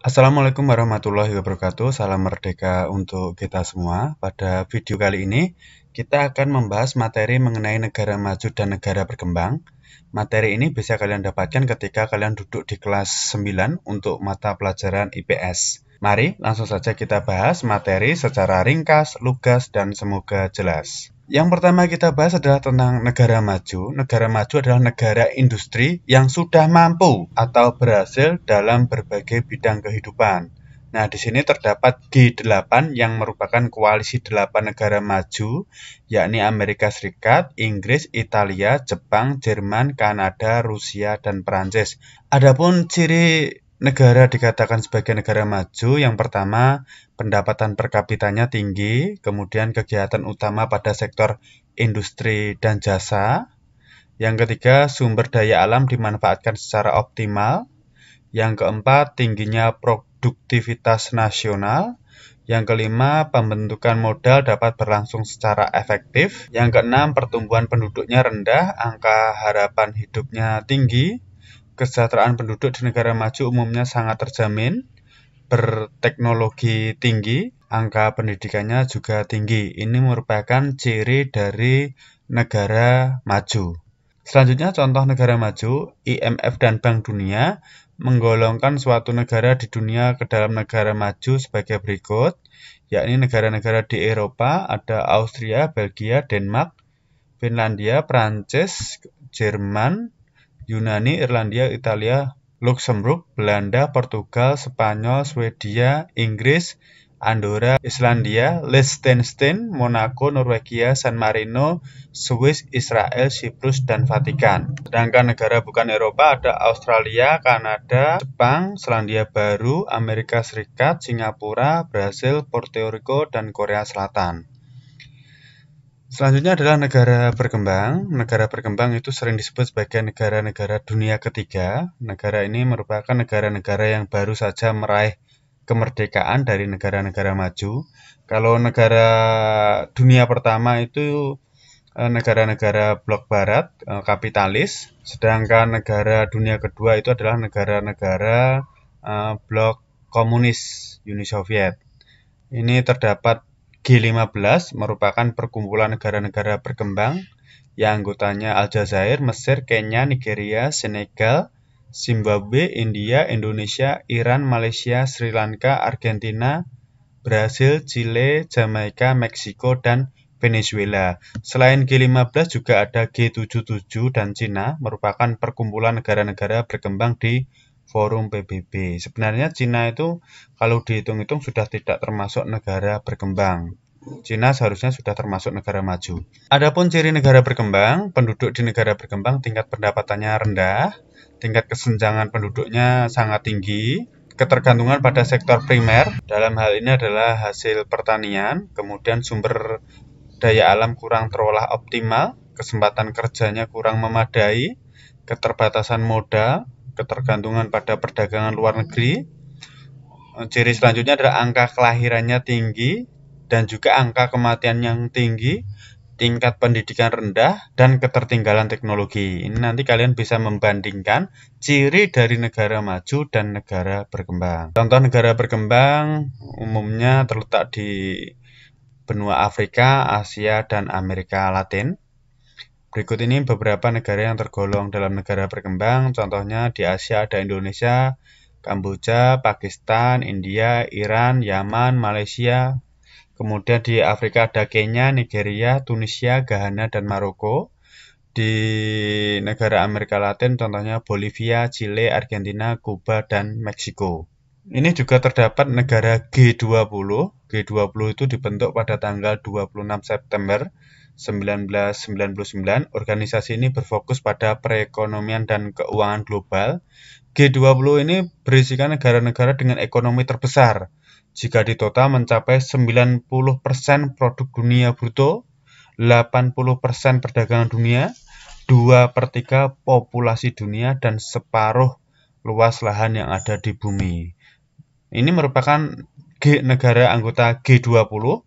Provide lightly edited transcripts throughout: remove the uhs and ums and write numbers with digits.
Assalamualaikum warahmatullahi wabarakatuh. Salam merdeka untuk kita semua. Pada video kali ini, kita akan membahas materi mengenai negara maju dan negara berkembang. Materi ini bisa kalian dapatkan ketika kalian duduk di kelas 9 untuk mata pelajaran IPS. Mari langsung saja kita bahas materi secara ringkas, lugas, dan semoga jelas. Yang pertama kita bahas adalah tentang negara maju. Negara maju adalah negara industri yang sudah mampu atau berhasil dalam berbagai bidang kehidupan. Nah, di sini terdapat G8 yang merupakan koalisi 8 negara maju, yakni Amerika Serikat, Inggris, Italia, Jepang, Jerman, Kanada, Rusia, dan Perancis. Adapun ciri negara dikatakan sebagai negara maju, yang pertama, pendapatan per kapitanya tinggi, kemudian kegiatan utama pada sektor industri dan jasa. Yang ketiga, sumber daya alam dimanfaatkan secara optimal. Yang keempat, tingginya produktivitas nasional. Yang kelima, pembentukan modal dapat berlangsung secara efektif. Yang keenam, pertumbuhan penduduknya rendah, angka harapan hidupnya tinggi. Kesejahteraan penduduk di negara maju umumnya sangat terjamin, berteknologi tinggi, angka pendidikannya juga tinggi. Ini merupakan ciri dari negara maju. Selanjutnya, contoh negara maju, IMF dan Bank Dunia menggolongkan suatu negara di dunia ke dalam negara maju sebagai berikut, yakni negara-negara di Eropa, ada Austria, Belgia, Denmark, Finlandia, Prancis, Jerman, Yunani, Irlandia, Italia, Luxembourg, Belanda, Portugal, Spanyol, Swedia, Inggris, Andorra, Islandia, Liechtenstein, Monaco, Norwegia, San Marino, Swiss, Israel, Siprus, dan Vatikan. Sedangkan negara bukan Eropa ada Australia, Kanada, Jepang, Selandia Baru, Amerika Serikat, Singapura, Brasil, Puerto Rico, dan Korea Selatan. Selanjutnya adalah negara berkembang. Negara berkembang itu sering disebut sebagai negara-negara dunia ketiga. Negara ini merupakan negara-negara yang baru saja meraih kemerdekaan dari negara-negara maju. Kalau negara dunia pertama itu negara-negara blok barat, kapitalis. Sedangkan negara dunia kedua itu adalah negara-negara blok komunis Uni Soviet. Ini terdapat G15 merupakan perkumpulan negara-negara berkembang yang anggotanya Aljazair, Mesir, Kenya, Nigeria, Senegal, Zimbabwe, India, Indonesia, Iran, Malaysia, Sri Lanka, Argentina, Brasil, Chile, Jamaika, Meksiko, dan Venezuela. Selain G15 juga ada G77 dan Cina merupakan perkumpulan negara-negara berkembang di Forum PBB. Sebenarnya Cina itu kalau dihitung-hitung sudah tidak termasuk negara berkembang. Cina seharusnya sudah termasuk negara maju. Adapun ciri negara berkembang, penduduk di negara berkembang tingkat pendapatannya rendah, tingkat kesenjangan penduduknya sangat tinggi, ketergantungan pada sektor primer, dalam hal ini adalah hasil pertanian, kemudian sumber daya alam kurang terolah optimal, kesempatan kerjanya kurang memadai, keterbatasan modal, ketergantungan pada perdagangan luar negeri. Ciri selanjutnya adalah angka kelahirannya tinggi dan juga angka kematian yang tinggi, tingkat pendidikan rendah, dan ketertinggalan teknologi. Ini nanti kalian bisa membandingkan ciri dari negara maju dan negara berkembang. Contoh negara berkembang umumnya terletak di benua Afrika, Asia, dan Amerika Latin. Berikut ini beberapa negara yang tergolong dalam negara berkembang. Contohnya di Asia ada Indonesia, Kamboja, Pakistan, India, Iran, Yaman, Malaysia. Kemudian di Afrika ada Kenya, Nigeria, Tunisia, Ghana, dan Maroko. Di negara Amerika Latin contohnya Bolivia, Chile, Argentina, Kuba, dan Meksiko. Ini juga terdapat negara G20. G20 itu dibentuk pada tanggal 26 September 1999. Organisasi ini berfokus pada perekonomian dan keuangan global. G20 ini berisikan negara-negara dengan ekonomi terbesar. Jika di total mencapai 90% produk dunia bruto, 80% perdagangan dunia, 2/3 populasi dunia, dan separuh luas lahan yang ada di bumi. Ini merupakan negara anggota G20,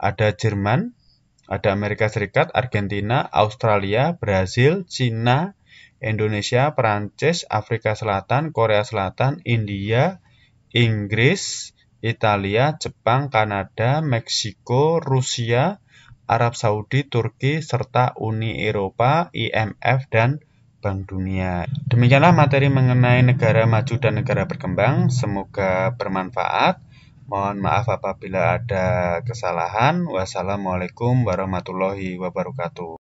ada Jerman, ada Amerika Serikat, Argentina, Australia, Brasil, Cina, Indonesia, Perancis, Afrika Selatan, Korea Selatan, India, Inggris, Italia, Jepang, Kanada, Meksiko, Rusia, Arab Saudi, Turki, serta Uni Eropa, IMF, dan Bank Dunia. Demikianlah materi mengenai negara maju dan negara berkembang. Semoga bermanfaat. Mohon maaf apabila ada kesalahan. Wassalamualaikum warahmatullahi wabarakatuh.